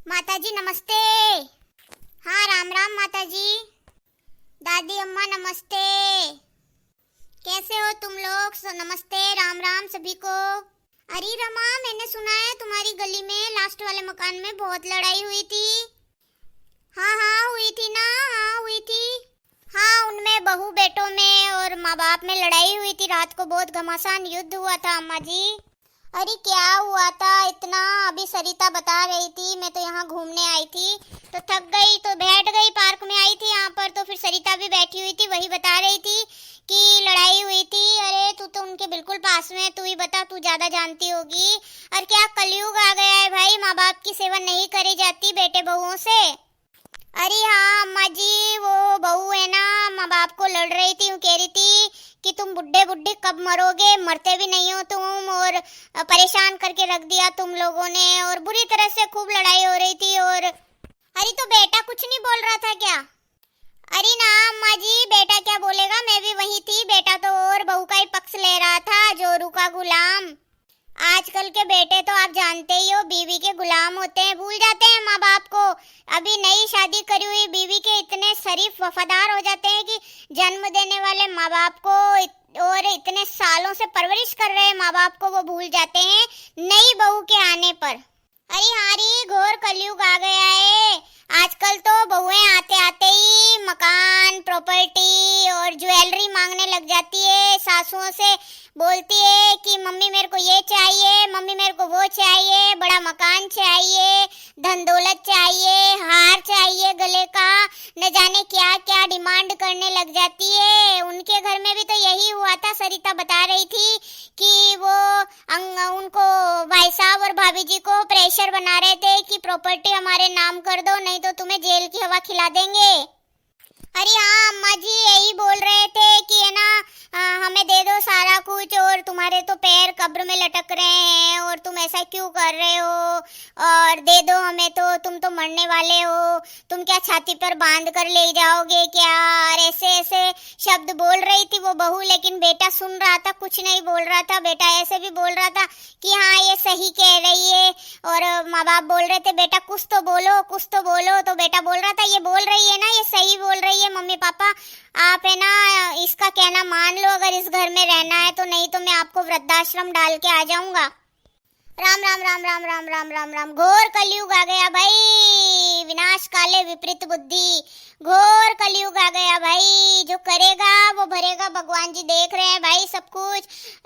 माताजी नमस्ते। हाँ राम राम माताजी। दादी अम्मा नमस्ते। कैसे हो तुम लोग? नमस्ते राम राम सभी को। अरे रमा, मैंने सुना है तुम्हारी गली में लास्ट वाले मकान में बहुत लड़ाई हुई थी। हाँ हाँ हुई थी ना, हाँ हुई थी। हाँ, उनमें बहू बेटों में और माँ बाप में लड़ाई हुई थी। रात को बहुत घमासान युद्ध हुआ था अम्मा जी। अरे क्या हुआ था इतना? अभी सरिता बता रही थी। मैं तो यहाँ घूमने आई थी तो थक गई तो बैठ गई, पार्क में आई थी यहाँ पर, तो फिर सरिता भी बैठी हुई थी, वही बता रही थी कि लड़ाई हुई थी। अरे तू तो उनके बिल्कुल पास में है, तू ही बता, तू ज्यादा जानती होगी। और क्या कलयुग आ गया है भाई, माँ बाप की सेवा नहीं करी जाती बेटे बहुओं से। अरे हाँ अम्मा जी, वो बहू है ना, माँ बाप को लड़ रही थी, वो कह रही थी कि तुम बुड्ढे बुड्ढे कब मरोगे, मरते भी नहीं हो तुम, और परेशान करके रख दिया तुम लोगों ने, और बुरी तरह से खूब लड़ाई हो रही थी। और अरे तो बेटा कुछ नहीं बोल रहा था क्या? अरे ना अम्मा जी, बेटा क्या बोलेगा, मैं भी वही थी। बेटा तो और बहू का ही पक्ष ले रहा था, जोरू का गुलाम। आजकल के बेटे तो आप जानते ही हो, बीवी के गुलाम होते हैं, भूल जाते हैं माँ बाप को। अभी नई शादी करी हुई बीवी के इतने शरीफ वफादार हो जाते हैं कि जन्म देने वाले माँ बाप को और इतने सालों से परवरिश कर रहे माँ बाप को वो भूल जाते हैं नई बहू के आने पर। अरे हारी, घोर कलयुग आ गया है। आजकल तो बहुएं आते आते ही मकान, प्रॉपर्टी और ज्वेलरी मांगने लग जाती है। सासुओं से बोलती है कि मम्मी मेरे को ये चाहिए, मम्मी मेरे को वो चाहिए, बड़ा मकान चाहिए, धन दौलत चाहिए, हार चाहिए गले का, न जाने क्या क्या डिमांड करने लग जाती है। उनके घर में भी तो यही हुआ था। सरिता बता रही थी कि वो उनको भाई साहब और भाभी जी को प्रेशर बना रहे थे कि प्रॉपर्टी हमारे नाम कर दो, नहीं तो तुम्हें जेल की हवा खिला देंगे। अरे हाँ अम्मा जी, यही बोल रहे थे कि है ना, हमें दे दो सारा कुछ, और तुम्हारे तो पैर कब्र में लटक रहे हैं और तुम ऐसा क्यों कर रहे हो, और दे दो हमें, तो तुम तो मरने वाले हो, तुम क्या छाती पर बांध कर ले जाओगे क्या? और ऐसे ऐसे शब्द बोल रही थी वो बहू, लेकिन बेटा सुन रहा था, कुछ नहीं बोल रहा था। बेटा ऐसे भी बोल रहा था कि हाँ ये सही कह रही है, और माँ बाप बोल रहे थे बेटा कुछ तो बोलो, कुछ तो बोलो, तो बेटा बोल रहा था ये बोल रही है ना, ये सही बोल रही है मम्मी पापा, आप है ना इसका कहना मान लो, अगर इस घर में रहना है तो, नहीं तो मैं आपको वृद्धाश्रम डाल के आ जाऊंगा। राम राम राम राम राम राम राम राम। घोर कलयुग आ गया भाई, विनाश काले विपरीत बुद्धि, घोर कलयुग आ गया भाई। जो करेगा वो भरेगा, भगवान जी देख रहे हैं भाई सब कुछ।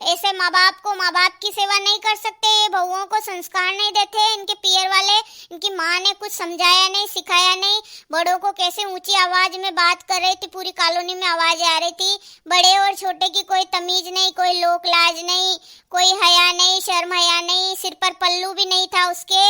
ऐसे माँ बाप को, माँ बाप की सेवा नहीं कर सकते, बहुओं को संस्कार नहीं देते इनके पियर वाले, इनकी माँ ने कुछ समझाया नहीं, सिखाया नहीं। बड़ों को कैसे ऊंची आवाज में बात कर रही थी, पूरी कॉलोनी में आवाज आ रही थी, बड़े और छोटे की कोई तमीज नहीं, कोई लोक लाज नहीं, कोई हया नहीं, शर्म हया नहीं, सिर पर पल्लू भी नहीं था उसके,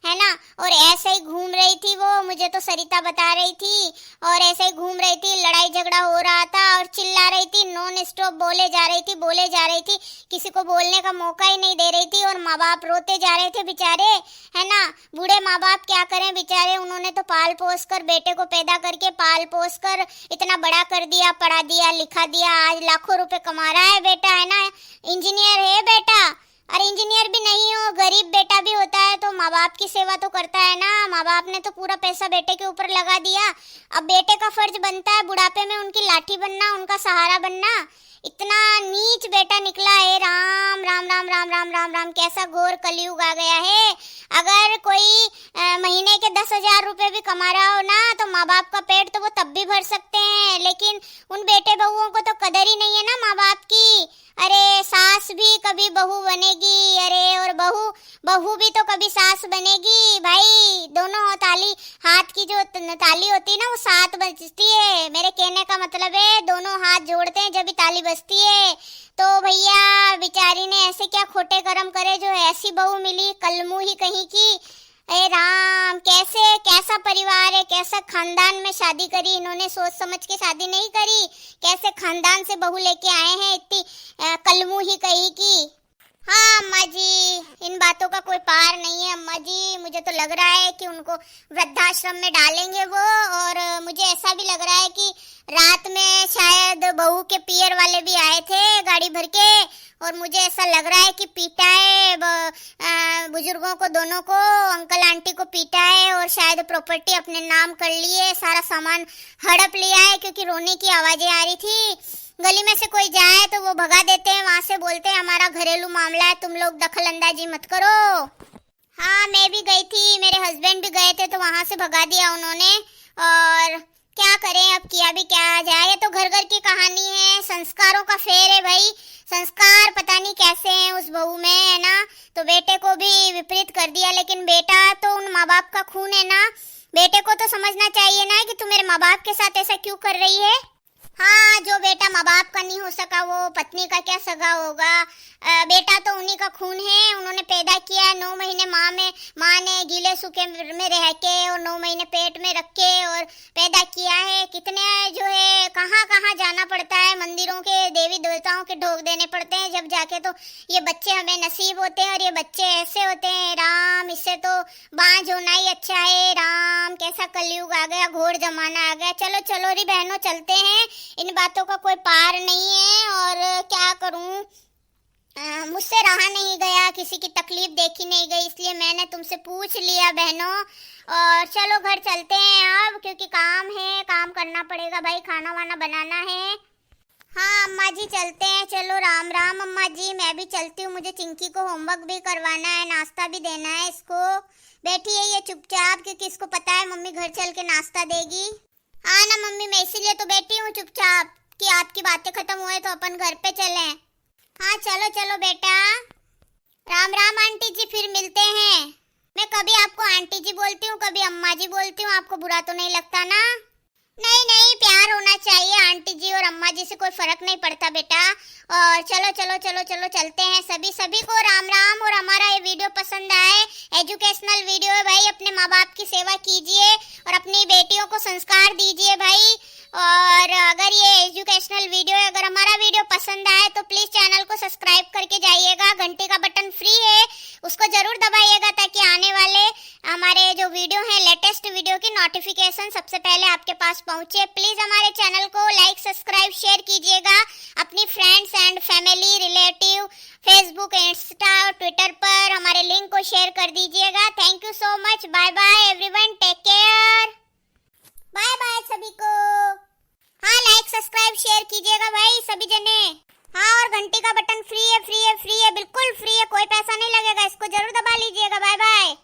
है ना, और ऐसे ही घूम रही थी वो, मुझे तो सरिता बता रही थी, और ऐसे ही घूम रही थी, लड़ाई झगड़ा हो रहा था और चिल्ला रही थी, नॉन स्टॉप बोले जा रही थी, बोले जा रही थी, किसी को बोलने का मौका ही नहीं दे रही थी। और माँ बाप रोते जा रहे थे बेचारे, है ना, बूढ़े माँ बाप क्या करें बेचारे, उन्होंने तो पाल पोस कर, बेटे को पैदा करके पाल पोस कर इतना बड़ा कर दिया, पढ़ा दिया, लिखा दिया, आज लाखों रुपए कमा रहा है बेटा, है ना, इंजीनियर है बेटा। अरे इंजीनियर भी नहीं हो, गरीब बेटा भी होता है तो माँ बाप की सेवा तो करता है ना। माँ बाप ने तो पूरा पैसा बेटे के ऊपर लगा दिया, अब बेटे का फर्ज बनता है बुढ़ापे में उनकी लाठी बनना, उनका सहारा बनना। इतना नीच बेटा निकला है। राम राम राम राम राम राम राम, कैसा घोर कलयुग आ गया है। अगर कोई महीने के 10,000 रुपए भी कमा रहा हो ना, तो माँ बाप का पेट तो वो तब भी भर सकते हैं, लेकिन उन बेटे बहुओं को तो कदर ही नहीं है ना माँ बाप की। अरे सास भी कभी बहू बनेगी, अरे और बहू भी तो कभी सास बनेगी भाई। दोनों ताली, हाथ की जो ताली होती है ना, वो 7 बजती है। मेरे कहने का मतलब है दोनों हाथ जोड़ते हैं जब भी ताली बजती है। तो भैया बेचारी ने ऐसे क्या खोटे कर्म करे जो ऐसी बहू मिली, कलमू ही कहीं की। अरे राम, कैसा परिवार है, कैसा खानदान में शादी करी इन्होंने, सोच समझ के शादी नहीं करी, कैसे खानदान से बहू लेके आए हैं, इतनी कलमू ही कहीं की। हाँ अम्मा जी, इन बातों का कोई पार नहीं है अम्मा जी। मुझे तो लग रहा है कि उनको वृद्धाश्रम में डालेंगे वो, और मुझे ऐसा भी लग रहा है कि रात में शायद बहू के पियर वाले भी आए थे गाड़ी भर के, और मुझे ऐसा लग रहा है कि पीटा है बुजुर्गों को, दोनों को, अंकल आंटी को पीटा है, और शायद प्रॉपर्टी अपने नाम कर ली है, सारा सामान हड़प लिया है, क्योंकि रोने की आवाजें आ रही थी। गली में से कोई जाए तो वो भगा देते हैं, वहां से बोलते हैं हमारा घरेलू मामला है, तुम लोग दखल अंदाजी मत करो। हाँ मैं भी गई थी, मेरे हस्बैंड भी गए थे, तो वहां से भगा दिया उन्होंने। और क्या करें, अब किया भी क्या जाए। ये तो घर घर की कहानी है, संस्कारों का फेर है भाई। संस्कार पता नहीं कैसे हैं उस बहू में, है ना। तो बेटे को भी विपरीत कर दिया, लेकिन बेटा तो उन माँ बाप का खून है ना। बेटे को तो समझना चाहिए ना कि तू मेरे माँ बाप के साथ ऐसा क्यों कर रही है। हाँ, जो बेटा माँ बाप का नहीं हो सका वो पत्नी का क्या सगा होगा। बेटा तो उन्हीं का खून है, उन्होंने पैदा किया 9 महीने माँ ने गीले सूखे में रह के और 9 महीने पेट में रख के और पैदा किया है। कितने जो है कहाँ कहाँ जाना पड़ता है, मंदिरों के देवी देवताओं के ढोक देने पड़ते हैं, जब जाके तो ये बच्चे हमें नसीब होते हैं। और ये बच्चे ऐसे होते हैं, राम, इससे तो बांझ होना ही अच्छा है। राम, कैसा कलयुग आ गया, घोर जमाना आ गया। चलो चलो री बहनों, चलते हैं, इन बातों का कोई पार नहीं है। और क्या करूं, मुझसे रहा नहीं गया, किसी की तकलीफ देखी नहीं गई, इसलिए मैंने तुमसे पूछ लिया बहनों। और चलो घर चलते हैं अब, क्योंकि काम है, काम करना पड़ेगा भाई, खाना वाना बनाना है। हाँ अम्मा जी चलते हैं, चलो राम राम अम्मा जी, मैं भी चलती हूँ। मुझे चिंकी को होमवर्क भी करवाना है, नाश्ता भी देना है इसको। बैठी है ये चुपचाप, क्योंकि इसको पता है मम्मी घर चल के नाश्ता देगी। हाँ ना मम्मी, मैं इसीलिए तो बैठी हूँ चुपचाप कि आपकी बातें खत्म हुए तो अपन घर पे चलें। हाँ चलो चलो बेटा। राम राम आंटी जी, फिर मिलते हैं। मैं कभी आपको आंटी जी बोलती हूँ, कभी अम्मा जी बोलती हूँ, आपको बुरा तो नहीं लगता ना। नहीं नहीं, प्यार होना चाहिए, आंटी जी और अम्मा जी से कोई फर्क नहीं पड़ता बेटा। और चलो चलो चलो चलो चलते हैं, सभी को राम राम। और हमारा ये वीडियो पसंद आए, एजुकेशनल वीडियो है भाई, अपने माँ बाप की सेवा कीजिए और अपनी बेटियों को संस्कार दीजिए भाई। और अगर ये एजुकेशनल वीडियो है, अगर हमारा वीडियो पसंद आए तो प्लीज चैनल को सब्सक्राइब करके जाइएगा। घंटी का बटन फ्री है, उसको जरूर दबाइएगा, ताकि आने वाले हमारे जो वीडियो है, लेटेस्ट वीडियो की नोटिफिकेशन सबसे पहले आपके पास पहुंचे। प्लीज हमारे चैनल को लाइक, सब्सक्राइब, शेयर कीजिएगा अपनी friends and family, relative, Facebook, Insta और ट्विटर पर हमारे लिंक को शेयर कर दीजिएगा। Thank you so much, bye bye everyone, take care, bye bye सभी को। हाँ लाइक, सब्सक्राइब, शेयर कीजिएगा भाई सभी जने। हाँ, और घंटी का बटन फ्री है, फ्री है, फ्री है, बिल्कुल फ्री है, कोई पैसा नहीं लगेगा, इसको जरूर दबा लीजिएगा। Bye bye.